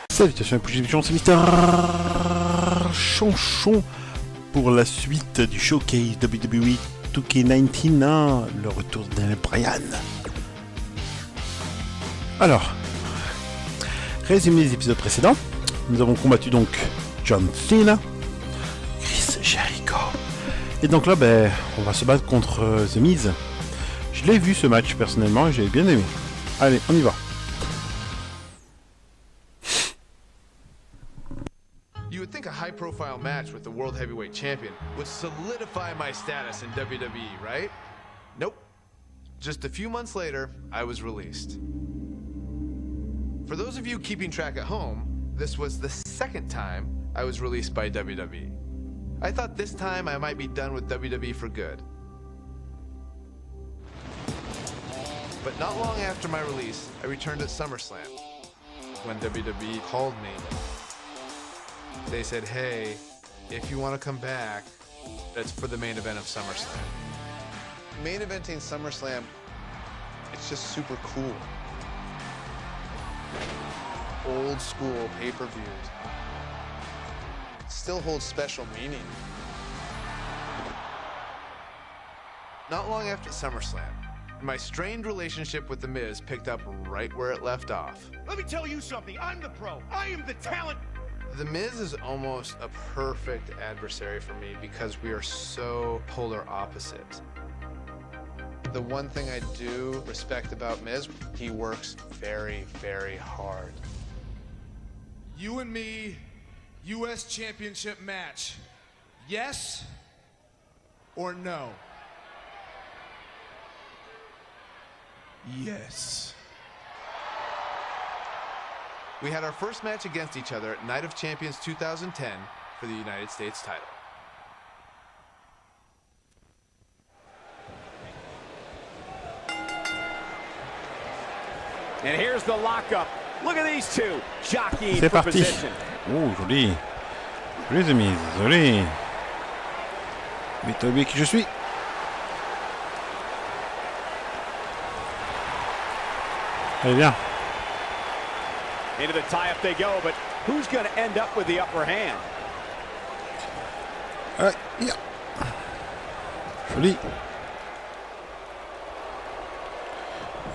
Salutations et positions, c'est MrChonchon pour la suite du Showcase WWE2K19, le retour de Daniel Bryan. Alors, résumé des épisodes précédents, nous avons combattu donc John Cena, Chris Jericho, et donc là on va se battre contre The Miz. Je l'ai vu ce match personnellement et j'ai bien aimé. Allez, on y va. You would think a high-profile match with the World Heavyweight Champion would solidify my status in WWE, right? Nope. Just a few months later, I was released. For those of you keeping track at home, this was the second time I was released by WWE. I thought this time I might be done with WWE for good. But not long after my release, I returned at SummerSlam. When WWE called me, they said, hey, if you want to come back, that's for the main event of SummerSlam. Main eventing SummerSlam, it's just super cool. Old school pay-per-views still holds special meaning. Not long after SummerSlam, my strained relationship with The Miz picked up right where it left off. Let me tell you something, I'm the pro, I am the talent. The Miz is almost a perfect adversary for me because we are so polar opposites. The one thing I do respect about Miz, he works very, very hard. You and me, U.S. Championship match. Yes or no? Yes. We had our first match against each other at Night of Champions 2010 for the United States title. And here's the lockup. Look at these two jockeying for parti. Position. Oh, joli. Joli The Miz, joli. Mais t'as oublié qui je suis. Allez, viens. Into the tie-up they go, but who's going to end up with the upper hand? Yeah. Joli.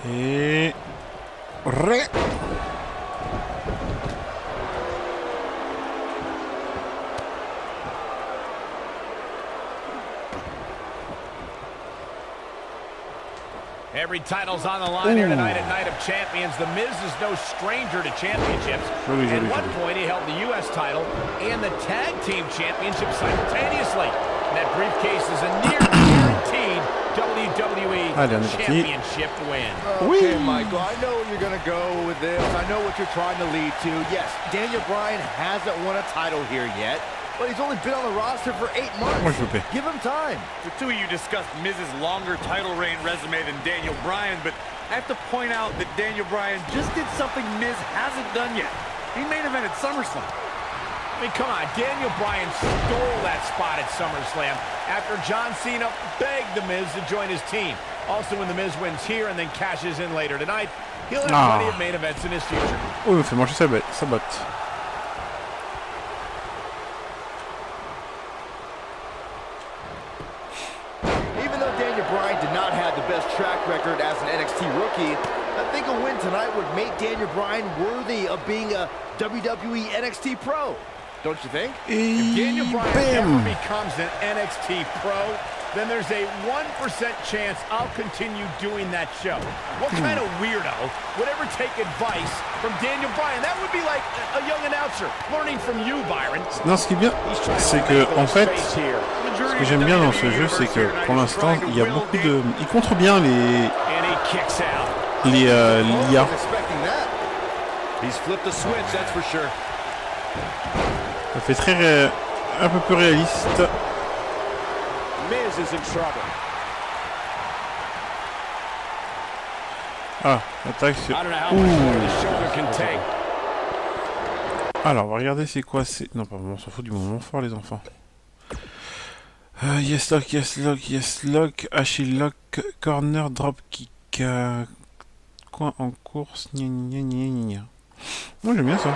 Et... Every title's on the line here tonight at Night of Champions. The Miz is no stranger to championships. At one point, he held the U.S. title and the Tag Team Championship simultaneously. And that briefcase is a near guaranteed WWE Championship win. Okay, Michael, I know where you're going to go with this. I know what you're trying to lead to. Yes, Daniel Bryan hasn't won a title here yet, but he's only been on the roster for 8 months. Give him time. The two of you discussed Miz's longer title reign resume than Daniel Bryan, but I have to point out that Daniel Bryan just did something Miz hasn't done yet. He main evented SummerSlam. I mean, come on, Daniel Bryan stole that spot at SummerSlam after John Cena begged The Miz to join his team. Also, when The Miz wins here and then cashes in later tonight, he'll have plenty of main events in his future. Oh, il fait manger sa botte. Even though Daniel Bryan did not have the best track record as an NXT rookie, I think a win tonight would make Daniel Bryan worthy of being a WWE NXT Pro. Don't you think? If Daniel Bryan ever becomes an NXT Pro, then there's a 1% chance I'll continue doing that show. What kind of weirdo would ever take advice from Daniel Bryan? That would be like a young announcer learning from you, Byron. Non, ce qui est bien, c'est que, en fait, ce que j'aime bien dans ce jeu, c'est que, pour l'instant, il y a beaucoup de... Il contre bien l'IA. He's flipped the switch, that's for sure. Ça fait très un peu plus réaliste. Miz is in trouble. Ah, attaque sur... Alors, on va regarder c'est quoi c'est... Non, pardon, on s'en fout du moment fort, les enfants. Yes lock, yes lock, yes lock, Achille lock, corner, drop kick. Coin en course, gna gna gna gna gna. Moi, j'aime bien ça.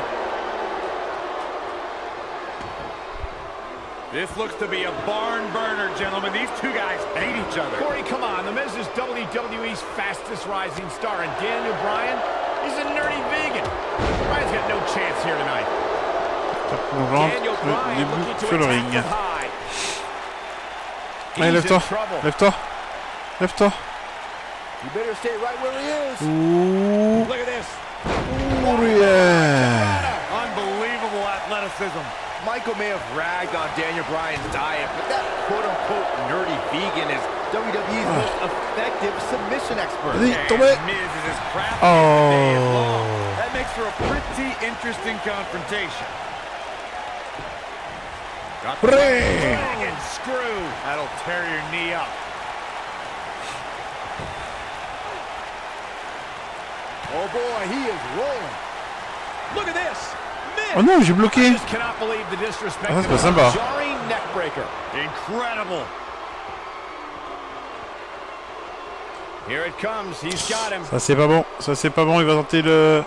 This looks to be a barn burner, gentlemen. These two guys hate each other. Corey, come on. The Miz is WWE's fastest rising star, and Daniel Bryan is a nerdy vegan. Bryan's got no chance here tonight. Daniel Bryan looking to attack him high. Allez, lève-toi. Lève-toi. Lève-toi. You better stay right where he is. Ouh. Look at this. Ouh, yeah. Unbelievable athleticism. Michael may have ragged on Daniel Bryan's diet, but that quote-unquote nerdy vegan is WWE's most effective submission expert. Miz is as crafty as the day is long. That makes for a pretty interesting confrontation. Got the dragon screw. That'll tear your knee up. Oh boy, he is rolling. Look at this. Oh non, j'ai bloqué. Ah, c'est pas sympa. Incredible. Here it comes. He's got him. Ça c'est pas bon. Ça c'est pas bon. Il va tenter le.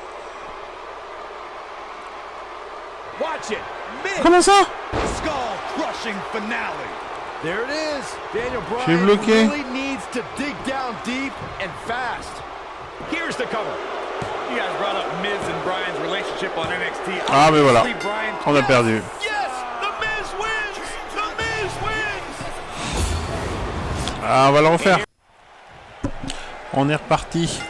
Watch it. Comment ça? Skull crushing finale. There it is. Daniel J'ai Bryan bloqué. really needs to dig down deep and fast. Here's the cover. You guys brought up Miz and Bryan's relationship on NXT. Ah mais voilà. On a perdu. Yes, the Miz wins. The Miz wins. Ah, on va le refaire. On est reparti.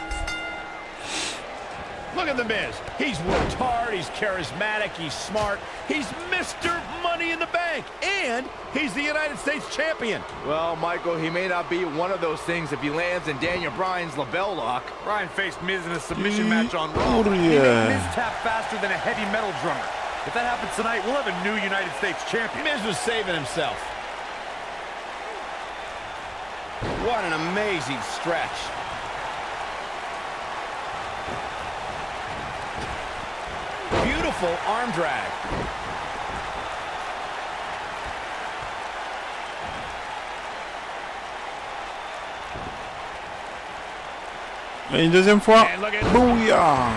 Look at the Miz. He's worked hard, he's charismatic, he's smart. He's Mr. Money in the Bank, and he's the United States champion. Well, Michael, he may not be one of those things if he lands in Daniel Bryan's label lock. Bryan faced Miz in a submission match on Raw. Oh, He made yeah. Miz tap faster than a heavy metal drummer. If that happens tonight, we'll have a new United States champion. Miz was saving himself. What an amazing stretch. Beautiful arm drag. Et une deuxième fois. And look at Bouya.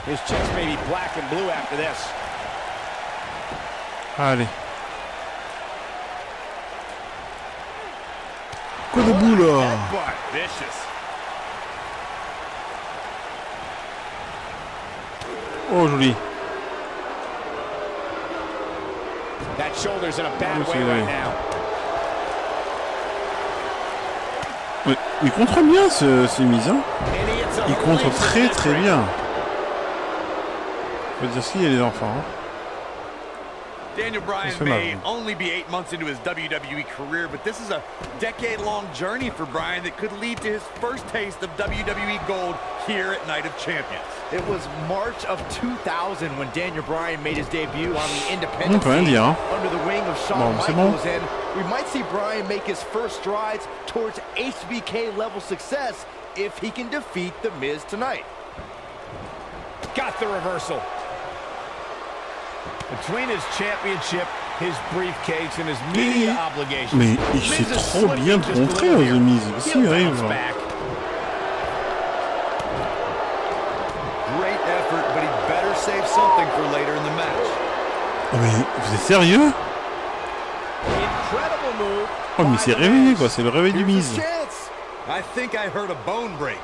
his chest may be black and blue after this. Allez. Coup de boule là. But vicious. Oh joli. That shoulder's in a bad Oh, way c'est right vrai. now. Ouais, il contre bien ce Miz, hein. And he hits a Il contre laser très neck très breaker. bien. Faut dire ce qu'il y a les enfants. Hein. Daniel Bryan fait may mal. only be 8 months into his WWE career, but this is a decade-long journey for Bryan that could lead to his first taste of WWE gold here at Night of Champions. It was March of 2000 when Daniel Bryan made his debut on the On independent peut rien scene dire, hein. under the wing of Shawn Bon, c'est bon. Michaels, and we might see Bryan make his first strides towards HBK level success if he can defeat The Miz tonight. Got the reversal. Between his championship, his briefcase, and his media obligations. Mais il s'est Miz is trop bien slipping just contré a little The here. Miz. He'll S'il arrive. bounce back. Great effort, but he better save something for later in the match. Oh mais vous êtes sérieux? Incredible move. Oh mais il s'est réveillé quoi, c'est le réveil du Here's his Miz. chance. I think I heard a bone break.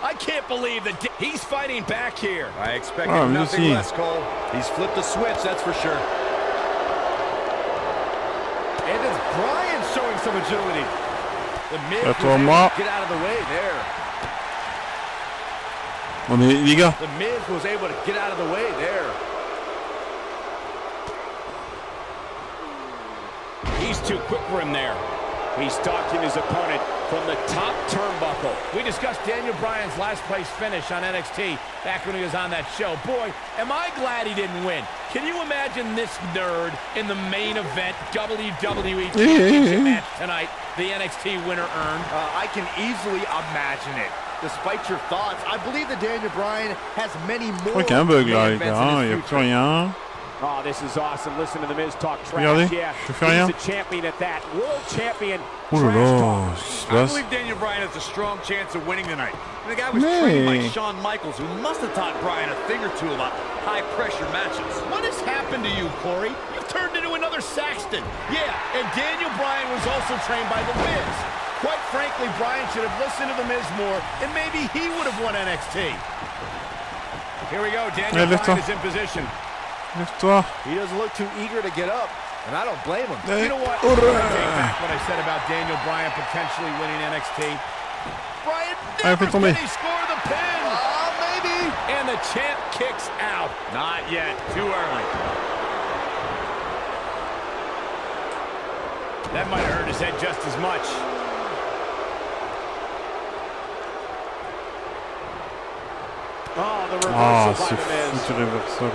I can't believe that he's fighting back here. I expected Ah, mais nothing aussi. less, Cole. He's flipped a switch, that's for sure. And it's Bryan showing some agility. The Miz was Attends, able moi. to get out of the way there. Oh mais les gars. The Miz was able to get out of the way there. He's too quick for him there. He's stalking his opponent from the top turnbuckle. We discussed Daniel Bryan's last place finish on NXT back when he was on that show. Boy, am I glad he didn't win. Can you imagine this nerd in the main event WWE Championship match tonight the NXT winner earned? I can easily imagine it. Despite your thoughts, I believe that Daniel Bryan has many more. Je crois qu'il y a un bug là, les gars. Il n'y a plus rien. Oh, this is awesome. Listen to the Miz talk trash. Regardez, Yeah, je fais rien. he's a champion at that. World champion. Oh là là, qu'est-ce qui se I passe? believe Daniel Bryan has a strong chance of winning tonight. And the guy was trained by Shawn Michaels, who must have taught Bryan a thing or two about high-pressure matches. What has happened to you, Corey? You've turned into another Saxton. Yeah, and Daniel Bryan was also trained by The Miz. Quite frankly, Bryan should have listened to The Miz more, and maybe he would have won NXT. Here we go. Daniel Bryan is in position. Lève-toi. He doesn't look too eager to get up, and I don't blame him. You know what? I'm going to take back what I said about Daniel Bryan potentially winning NXT. Bryan never can he score the pin. Maybe. And the champ kicks out. Not yet. Too early. That might have hurt his head just as much. Oh, the reversal by The Miz. C'est reversal,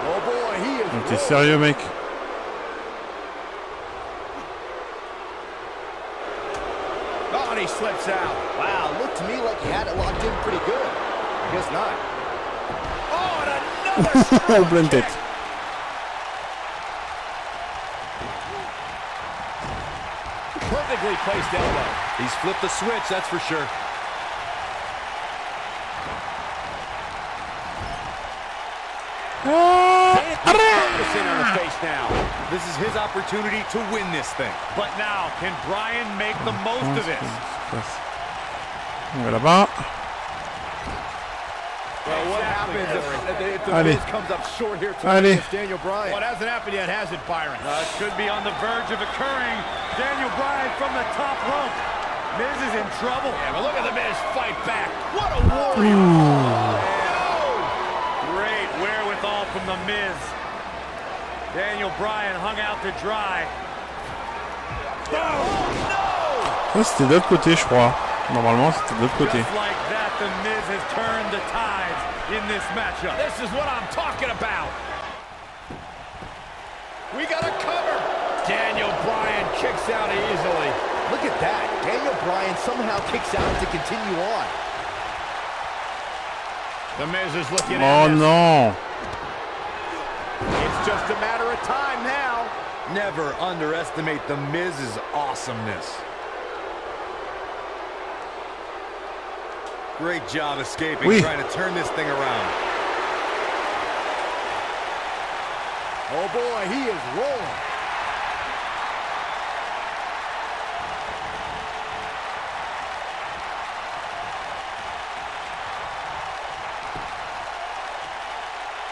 Oh boy, he is. t'es sérieux, mec? Oh, and he slips out. Wow, looked to me like he had it locked in pretty good. I guess not. Oh, and another Pleine tête. Perfectly placed elbow. He's flipped the switch, that's for sure. Focusing on the face now. This is his opportunity to win this thing. But now, can Bryan make the most of this? On va là-bas. Well, what happens if the Miz comes up short here tonight against Daniel Bryan? Well, it hasn't happened yet, has it, Byron? It could be on the verge of occurring. Daniel Bryan from the top rope. Miz is in trouble. Yeah, but look at the Miz fight back. What a warrior. Great wherewithal from the Miz. Daniel Bryan hung out to dry. Ça, c'était de l'autre côté, je crois. Normalement, c'était de l'autre côté. Just like that, the Miz has turned the tides in this matchup. This is what I'm talking about. We got a cover. Daniel Bryan kicks out easily. Look at that. Daniel Bryan somehow kicks out to continue on. The Miz is looking at Oh this. non! It's just a matter of time now. Never underestimate the Miz's awesomeness. Great job escaping, trying to turn this thing around. Oh boy, he is rolling.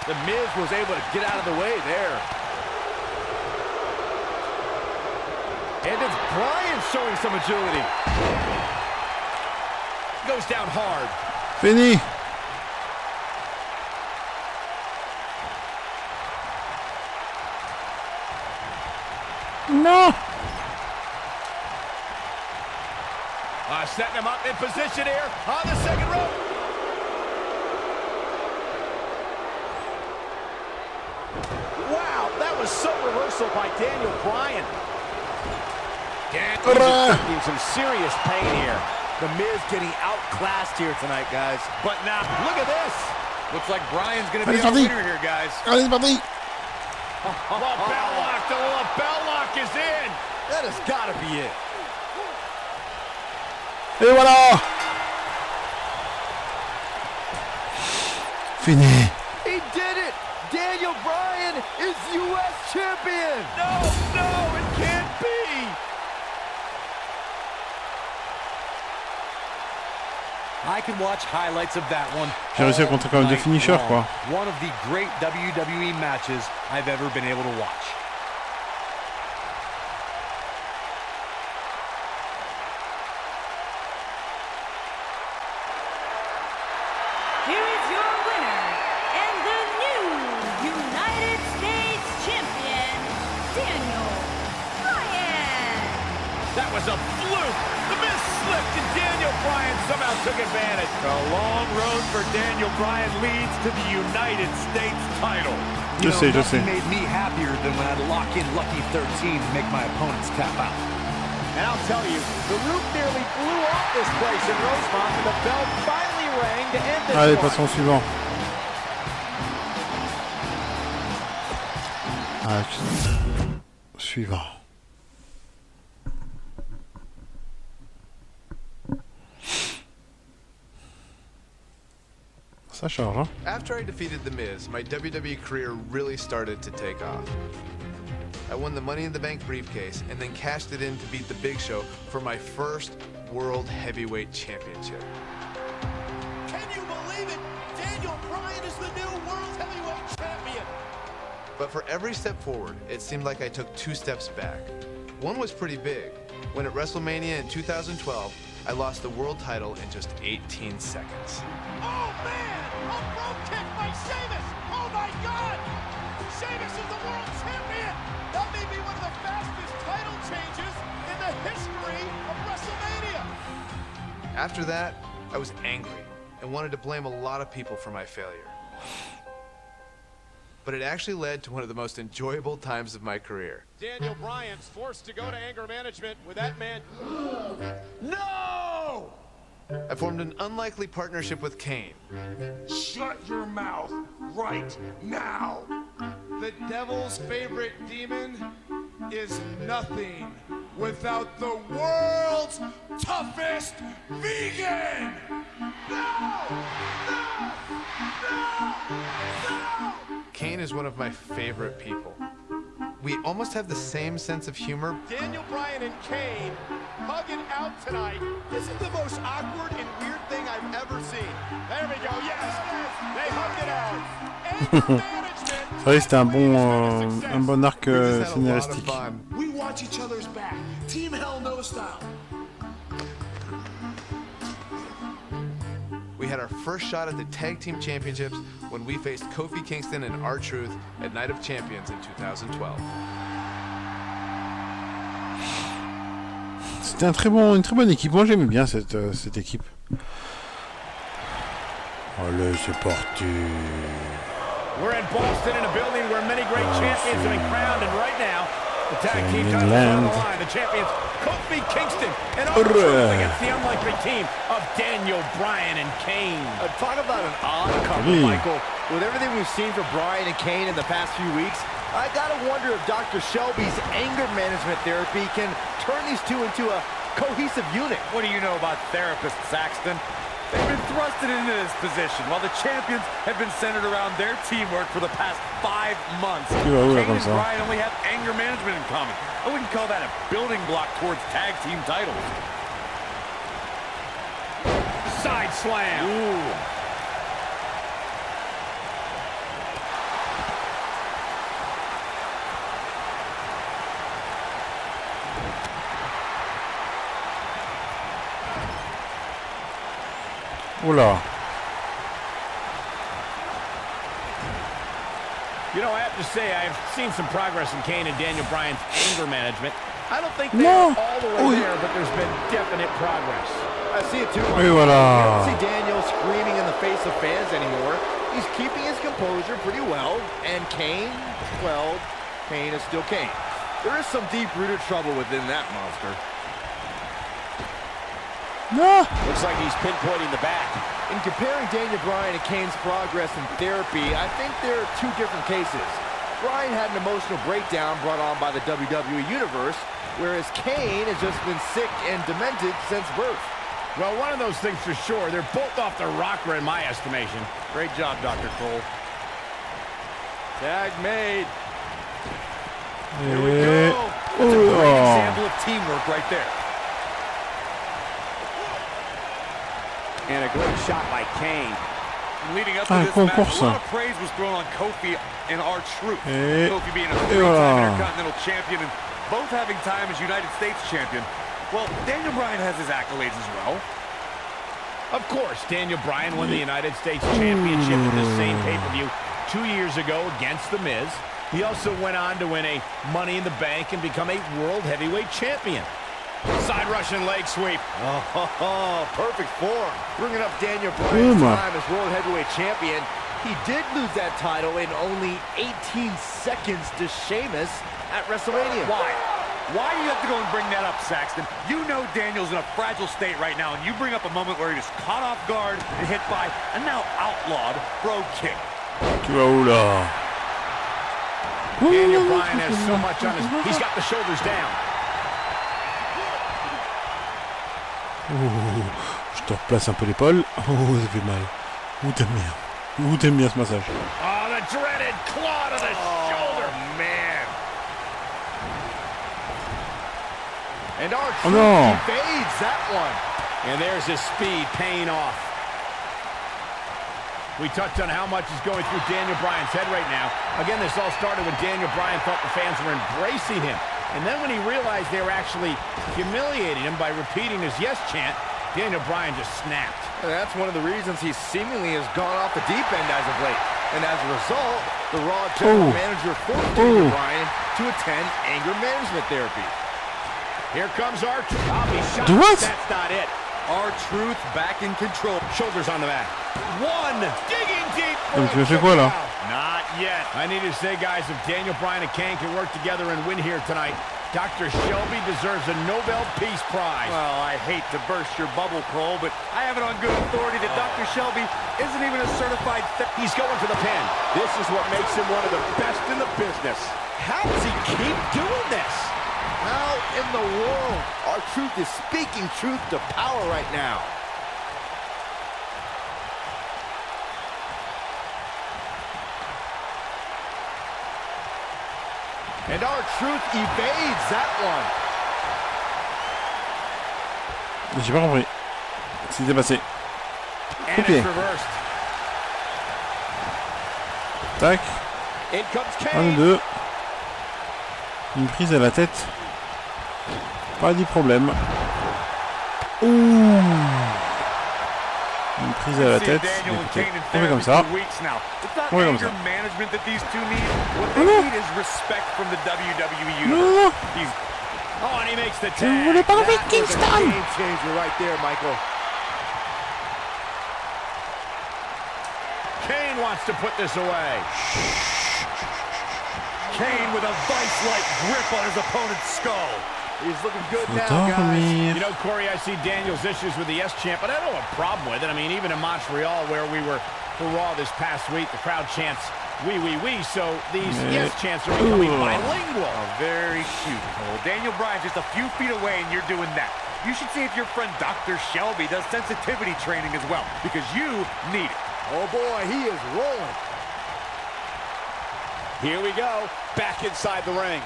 The Miz was able to get out of the way there. And it's Bryan showing some agility. Goes down hard. Fini! Non! Setting him up in position here on the second rope. Wow, that was some reversal by Daniel Bryan. Daniel taking some serious pain here. The Miz getting outclassed here tonight, guys. But now, Look at this. Looks like Bryan's going to be Allez, our parti. winner here, guys. Allez, c'est parti! Bell lock. The bell lock is in. That has got to be it. Et voilà! Fini! He did it! Daniel Bryan is U.S. champion! No, it can't be. I can watch highlights of that one. J'ai réussi à compter quand même deux finishers, quoi. One of the great WWE matches I've ever been able to watch. Here is your winner, and the new United States Champion, Daniel Bryan. That was a fluke. The Miz slipped and Daniel Bryan somehow took advantage. A long road for Daniel Bryan leads to the United States title. Nothing made me happier than when I'd lock in Lucky 13 to make my opponents tap out. And I'll tell you, the roof nearly blew off this place in Rosemont, and the bell finally rang to end this Allez, one. passons au suivant. Ah, suivant. Ça charge, hein? After I defeated The Miz, my WWE career really started to take off. I won the Money in the Bank briefcase and then cashed it in to beat The Big Show for my first World Heavyweight Championship. Can you believe it? Daniel Bryan is the new World Heavyweight Champion. But for every step forward, it seemed like I took 2 steps back. One was pretty big. When at WrestleMania in 2012, I lost the world title in just 18 seconds. Oh man! A rope kick by Sheamus! Oh my God! Sheamus is the world champion! That may be one of the fastest title changes in the history of WrestleMania! After that, I was angry and wanted to blame a lot of people for my failure. But it actually led to one of the most enjoyable times of my career. Daniel Bryan's forced to go to anger management with that man. No! I formed an unlikely partnership with Kane. Shut your mouth right now! The devil's favorite demon is nothing without the world's toughest vegan! No! No! No! No! Kane is one of my favorite people. We almost have the same sense of humor. Daniel Bryan and Kane hugging out tonight. This is the most awkward and weird thing I've ever seen. There we go. Yes, they hugged it out. Anger management. C'est vrai que c'était un bon arc We just had a lot of scénaristique. fun. We watch each other's back. Team Hell No style. We had our first shot at the Tag Team Championships when we faced Kofi Kingston and R-Truth at Night of Champions in 2012. C'était une très bonne équipe. Moi j'aimais bien cette équipe. Allez, c'est parti. We're in Boston in a building where many great champions have been crowned, and right now, the tag team titles are on the line. The champions, Kofi Kingston, and R-Truth against the unlikely team of Daniel Bryan and Kane. Talk about an odd couple, Michael. With everything we've seen from Bryan and Kane in the past few weeks, I gotta wonder if Dr. Shelby's anger management therapy can turn these two into a cohesive unit. What do you know about therapists, Saxton? They've been thrusted into this position while the champions have been centered around their teamwork for the past 5 months. Kane and Bryan only have anger management in common. I wouldn't call that a building block towards tag team titles. Side slam. Ooh. Oula. You know, I have to say, I've seen some progress in Kane and Daniel Bryan's anger management. I don't think they're all the way there, but there's been definite progress. I see it too. Et voilà. I don't see Daniel screaming in the face of fans anymore. He's keeping his composure pretty well. And Kane, well, Kane is still Kane. There is some deep-rooted trouble within that monster. Looks like he's pinpointing the back. In comparing Daniel Bryan and Kane's progress in therapy, I think there are 2 different cases. Bryan had an emotional breakdown brought on by the WWE Universe, whereas Kane has just been sick and demented since birth. Well, one of those things for sure. They're both off the rocker in my estimation. Great job, Dr. Cole. Tag made. Here we go. That's a great example of teamwork right there. And a great shot by Kane. Leading up to this match, a lot of praise was thrown on Kofi and R-Truth. Kofi being a 3-time Intercontinental Champion and both having time as United States Champion. Well, Daniel Bryan has his accolades as well. Of course, Daniel Bryan won the United States Championship at the same pay-per-view 2 years ago against The Miz. He also went on to win a Money in the Bank and become a World Heavyweight Champion. Side Russian leg sweep. Oh, perfect form. Bringing up Daniel Bryan's time as World Heavyweight Champion. He did lose that title in only 18 seconds to Sheamus at WrestleMania. Why? Why do you have to go and bring that up, Saxton? You know Daniel's in a fragile state right now, and you bring up a moment where he was caught off guard and hit by a now outlawed brogue kick. Daniel Bryan has so much on his... He's got the shoulders down. Je te replace un peu l'épaule. Oh, ça fait mal. Ouh, t'aimes bien. Ouh, t'aimes bien ce massage. Oh, the dreaded claw to the shoulder. Man. And our evades that one. And there's his speed paying off. We touched on how much is going through Daniel Bryan's head right now. Again, this all started when Daniel Bryan thought the fans were embracing him. And then when he realized they were actually humiliating him by repeating his yes chant, Daniel Bryan just snapped. That's one of the reasons he seemingly has gone off the deep end as of late. And as a result, the Raw general manager forced Daniel Bryan to attend anger management therapy. Here comes R-Truth. I'll be shocked. That's not it. R-Truth back in control. Shoulders on the mat. One. Digging deep. Tu fais quoi là? Not yet. I need to say, guys, if Daniel Bryan and Kane can work together and win here tonight, Dr. Shelby deserves a Nobel Peace Prize. Well, I hate to burst your bubble, Cole, but I have it on good authority that Dr. Shelby isn't even a certified... He's going for the pin. This is what makes him one of the best in the business. How does he keep doing this? How in the world? R-Truth is speaking truth to power right now. And R-Truth evades that one. J'ai pas compris ce qui s'est passé. Okay. Tac. 1, 2. Une prise à la tête. Pas de problème. Ouh. Une prise à la tête. Écoutez, on fait comme ça. On fait comme ça. Non. Oh, and he makes the tag. Vous voulez pas avec Kingston? Game changer right there, Michael. Kane wants to put this away. Kane with a vice-like grip on his opponent's skull. He's looking good now, guys. You know, Corey, I see Daniel's issues with the yes chant, but I don't have a problem with it. I mean, even in Montreal, where we were for Raw this past week, the crowd chants, "We, we, we," so these yes chants are becoming bilingual. Oh, very cute, Cole. Daniel Bryan's just a few feet away, and you're doing that. You should see if your friend Dr. Shelby does sensitivity training as well, because you need it. Oh, boy, he is rolling. Here we go, back inside the ring.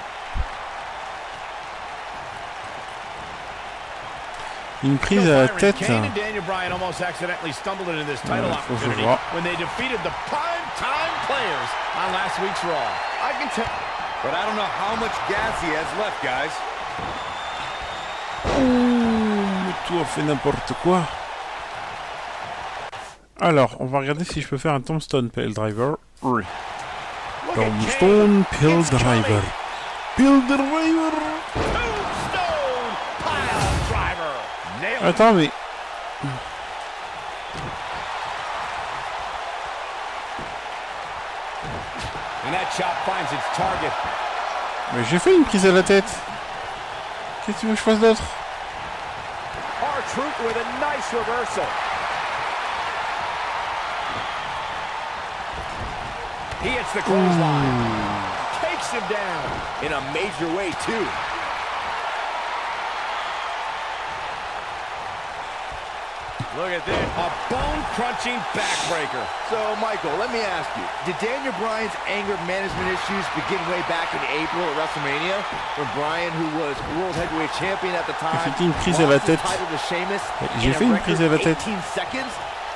Une prise à la tête. Kane and Daniel Bryan almost accidentally stumbled into this title opportunity when they defeated the prime-time players on last week's Raw. I can tell, but I don't know how much gas he has left, guys. Ouh, tout a fait n'importe quoi. Alors, on va regarder si je peux faire un Tombstone Pile Driver. Oui. Tombstone Pile Driver. Pile Driver. Tombstone Pile Driver. Attends, mais... And that chop finds its target. Mais j'ai fait une prise à la tête. Qu'est-ce que tu veux que je fasse d'autre? R-Truth with a nice reversal. He hits the clothesline. Takes him down in a major way, too. Look at this. A bone-crunching backbreaker. So, Michael, let me ask you, did Daniel Bryan's anger management issues begin way back in April at WrestleMania, when Bryan, who was World Heavyweight Champion at the time, j'ai fait une prise à la tête. J'ai fait une prise à la tête. 18 seconds?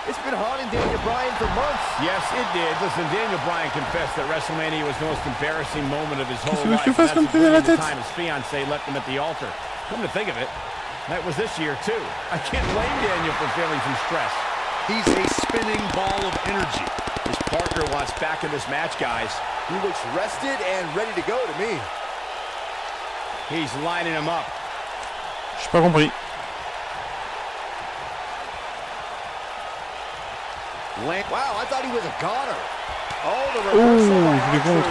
It's been haunting Daniel Bryan for months. Yes, it did. Listen, Daniel Bryan confessed that WrestleMania was the most embarrassing moment of his whole life. That's the time his fiancée left him at the altar. Come to think of it, that was this year, too. I can't blame Daniel for feeling some stress. He's a spinning ball of energy. His partner wants back in this match, guys. He looks rested and ready to go to me. He's lining him up. J'ai pas compris. Wow, I thought he was a goner. Oh, the Ouh, reversal by je l'ai contre.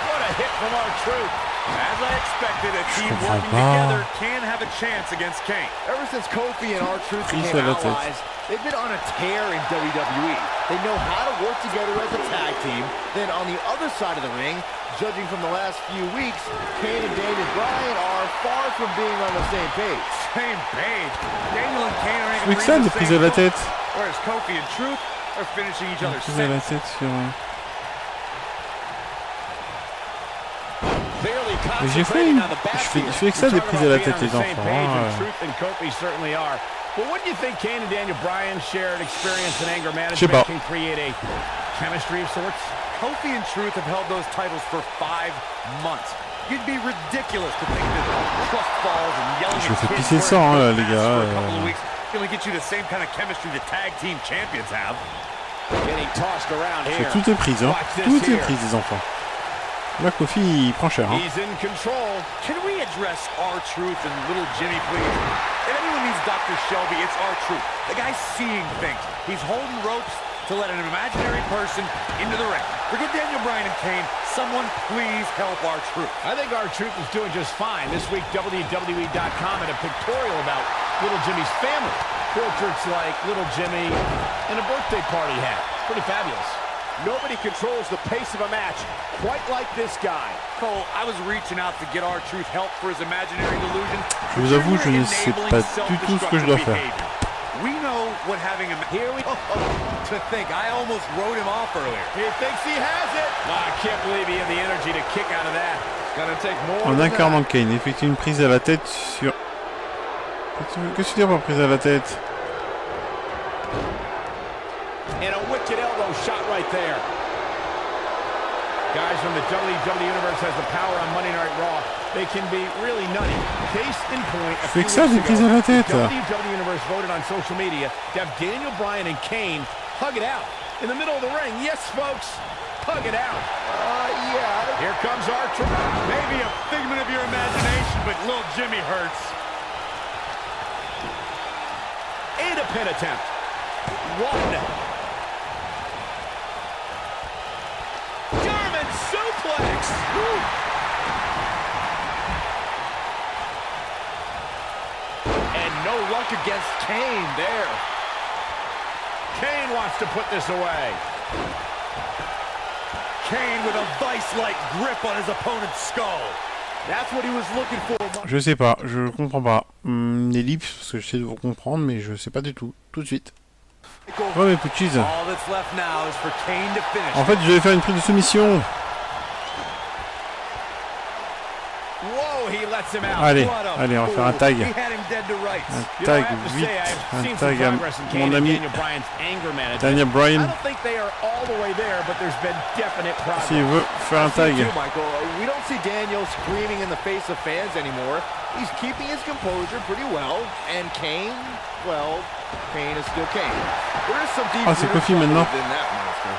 What a hit from R-Truth. As I expected, a team working together can have a chance against Kane. Ever since Kofi and R-Truth Prise became à la tête. allies, they've been on a tear in WWE. They know how to work together as a tag team. Then on the other side of the ring, judging from the last few weeks, Kane and Daniel Bryan are far from being on the same page. Same page. Daniel and Kane are Je m'excite de prise à la tête. Whereas Kofi and Truth are finishing each other's Prise à la sentences. tête sur... Mais j'ai fait une... Je fais que ça des prises à la tête les enfants. But wouldn't you think Kane and Daniel Bryan shared experience in anger Je sais pas. management can create a chemistry of sorts? Kofi and Truth have held those titles for 5 months. You'd be ridiculous to think that trust falls and yelling Je me at fais kids pisser le sang, wearing les masks gars. for a couple of weeks can only get you the same kind of chemistry the tag team champions have. Getting tossed around Je here. fais toutes les prises, hein. Toutes les prises les enfants. Là, Kofi, il prend cher, hein. He's in control. Can we address R-Truth and little Jimmy, please? If anyone needs Dr. Shelby, it's R-Truth. The guy's seeing things. He's holding ropes to let an imaginary person into the ring. Forget Daniel Bryan and Kane. Someone please help R-Truth. I think R-Truth is doing just fine. This week, WWE.com had a pictorial about Little Jimmy's family. Portraits like Little Jimmy and a birthday party he had. Pretty fabulous. Nobody controls the pace of a match quite like this guy. Cole, I was reaching out to get R-Truth help for his imaginary delusion. Je vous avoue, je ne sais pas du tout ce que je dois faire. We know what having him here we to think I almost wrote him off earlier. He thinks he has it. I can't believe he had the energy to kick out of that. Gonna take more En than incarnant that. Kane, effectue une prise à la tête sur... Qu'est-ce que tu veux dire par prise à la tête? And a wicked elbow shot right there. Guys from the WWE Universe has the power on Monday Night Raw. They can be really nutty. Case in point, a few Fais que ça, des weeks prises ago, à la tête. the WWE Universe voted on social media to have Daniel Bryan and Kane hug it out in the middle of the ring. Yes, folks, hug it out. Yeah. Here comes R-Truth. Maybe a figment of your imagination, but little Jimmy hurts. And a pin attempt. One. German suplex. Woo. And no luck against Kane there. Kane wants to put this away. Kane with a vice-like grip on his opponent's skull. That's what he was looking for. Je sais pas, je comprends pas. Ellipse, parce que j'essaie de vous comprendre, mais je sais pas du tout. Tout de suite. Ouais, mes pouchis. All that's left now is for Kane to finish. En fait, je devais faire une prise de soumission. Whoa, he lets him out. Allez, allez, on va faire un tag. He had him dead to rights. Un tag vite. Un tag à mon ami Daniel Bryan. I don't think they are all the way there, but there's been definite progress. S'il veut faire un tag. Michael, we don't see Daniel screaming in the face of fans anymore. He's keeping his composure pretty well. And Kane, well, Kane is still Kane. There is some deep Ah, c'est Kofi maintenant. in that monster.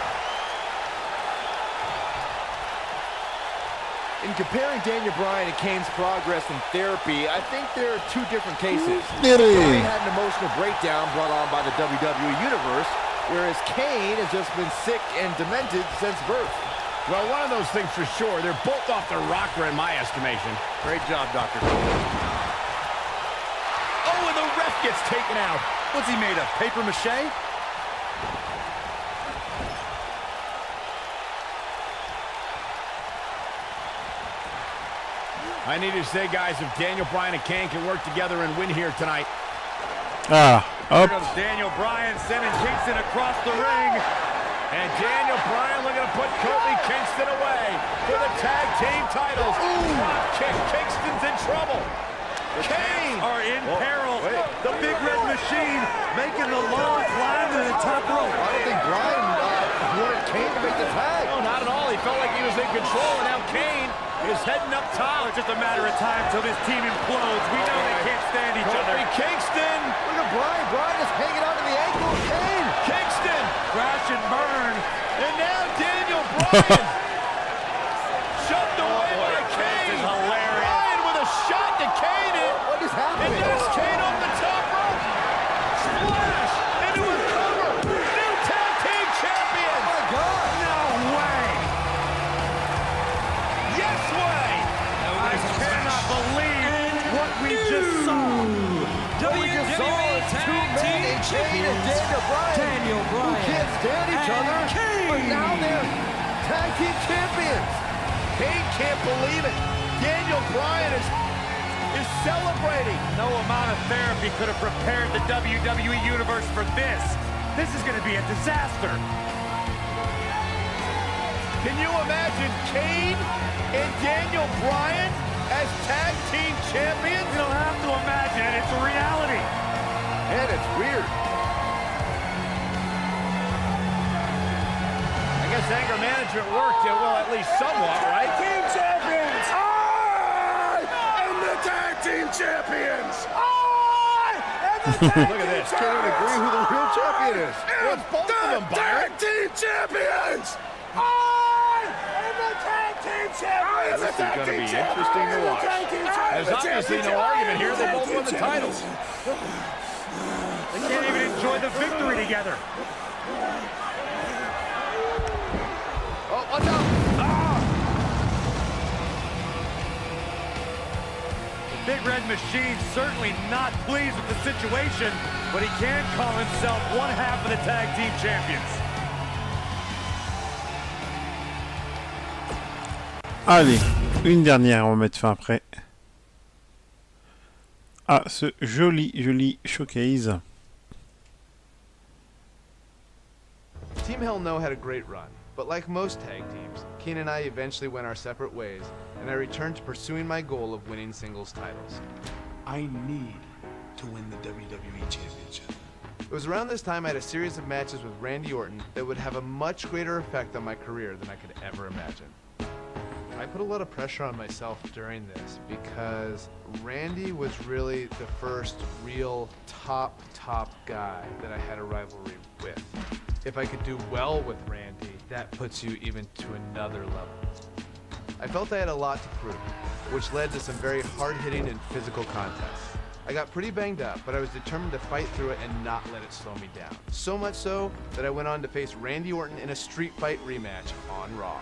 In comparing Daniel Bryan and Kane's progress in therapy, I think there are two different cases. Bryan had an emotional breakdown brought on by the WWE Universe, whereas Kane has just been sick and demented since birth. Well, one of those things for sure. They're both off their rocker in my estimation. Great job, Dr. Oh, and the ref gets taken out. What's he made of, paper mache? I need to say, guys, if Daniel Bryan and Kane can work together and win here tonight. Ah, hop. Here comes Daniel Bryan sending Kingston across the ring. And Daniel Bryan looking to put Kofi Kingston away for the tag team titles. Drop kick, Kingston's in trouble. The Kane are in peril. The big red machine making the long climb to the top rope. I don't think Bryan wanted Kane to make the tag. No, not at all. He felt like he was in control, and now Kane is heading up top. It's just a matter of time till this team implodes. We know they can't stand each other. Kofi Kingston. Look at Bryan. Bryan is hanging on to the ankle of Kane. Kingston. Crash and burn. And now Daniel Bryan. Shoved away by Kane. This is hilarious. Bryan with a shot to Kane. what we just saw is two men in Kane and Daniel Bryan, who can't stand each other, but now they're tag team champions. Kane can't believe it. Daniel Bryan is celebrating. No amount of therapy could have prepared the WWE Universe for this. This is going to be a disaster. Can you imagine Kane and Daniel Bryan as tag team champions? You don't have to imagine it. It's a reality. And it's weird. I guess anger management worked, well, at least somewhat, right? Team champions! I am the tag team champions! I am the tag Look at this. Can't even agree who the real champion is. Well, it's both of them, Byron. tag team champions! I am the tag team champions! This is going to be interesting to watch. There's obviously no argument here. They both won the titles. They can't even enjoy the victory together. Oh no! The Big Red Machine certainly not pleased with the situation, but he can call himself one half of the tag team champions. Allez, une dernière, on va mettre fin après à ce joli showcase. Team Hell No had a great run, but like most tag teams, Kane and I eventually went our separate ways, and I returned to pursuing my goal of winning singles titles. I need to win the WWE Championship. It was around this time I had a series of matches with Randy Orton that would have a much greater effect on my career than I could ever imagine. I put a lot of pressure on myself during this because Randy was really the first real top guy that I had a rivalry with. If I could do well with Randy, that puts you even to another level. I felt I had a lot to prove, which led to some very hard-hitting and physical contests. I got pretty banged up, but I was determined to fight through it and not let it slow me down. So much so that I went on to face Randy Orton in a street fight rematch on Raw.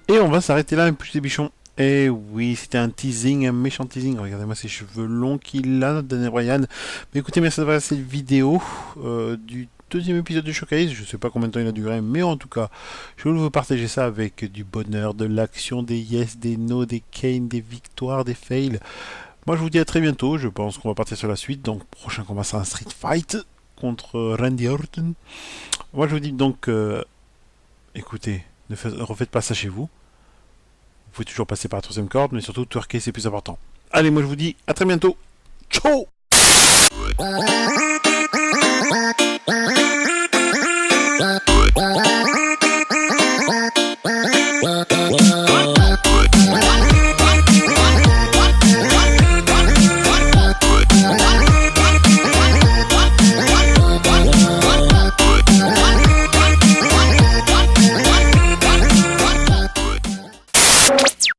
Et on va s'arrêter là, mes petits bichons. Et oui, c'était un teasing, un méchant teasing. Regardez-moi ces cheveux longs qu'il a, Daniel Bryan. Mais écoutez, merci d'avoir regardé cette vidéo du deuxième épisode de Showcase. Je ne sais pas combien de temps il a duré, mais en tout cas, je voulais vous partager ça avec du bonheur, de l'action, des yes, des no, des Kane, des victoires, des fails. Moi, je vous dis à très bientôt. Je pense qu'on va partir sur la suite. Donc, prochain combat sera un street fight contre Randy Orton. Moi, je vous dis donc, écoutez, ne refaites pas ça chez vous. Vous pouvez toujours passer par la troisième corde, mais surtout twerker c'est plus important. Allez, moi je vous dis à très bientôt. Ciao!